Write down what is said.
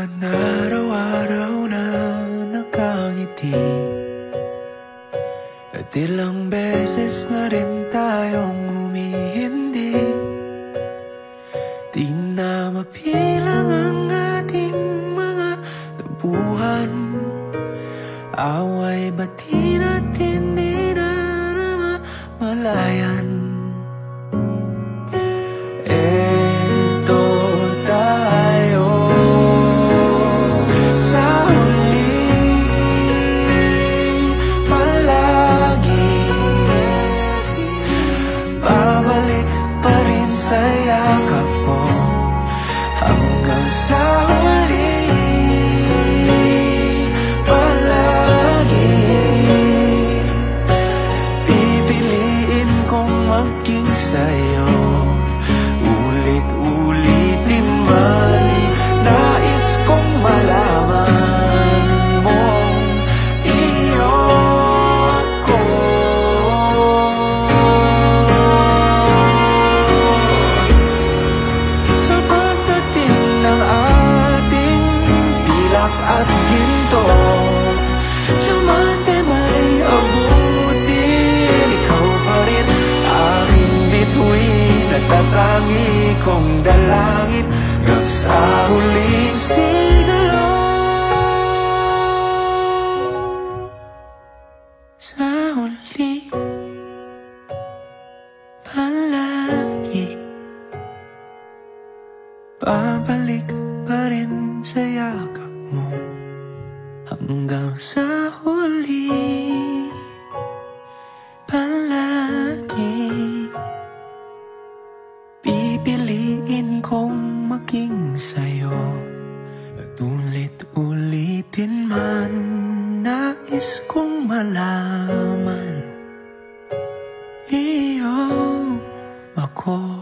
Bawat araw-araw na nakangiti, at ilang beses na rin tayong humihindi. Di na mapilang ang ating mga tabuhan, away bati natin di na namamalayan. Eto tayo sa huli, palagi babalik pa rin sa yakap mo hanggang sa huli. Palagi pipiliin kong maging sa'yo, ulit-ulitin man. Nais kong malaman mong iyo ako. Sa pagdating ng ating pilak at ginto, diamante may abutin, ikaw pa rin aking bituin at tatangi kong dalangin hanggang sa huling siglo. Sa huli, palagi babalik pa rin sa yakap mo hanggang sa huli. Palagi pipiliin kong maging sa'yo, at ulit-ulitin man. Nais kong malaman iyo ako.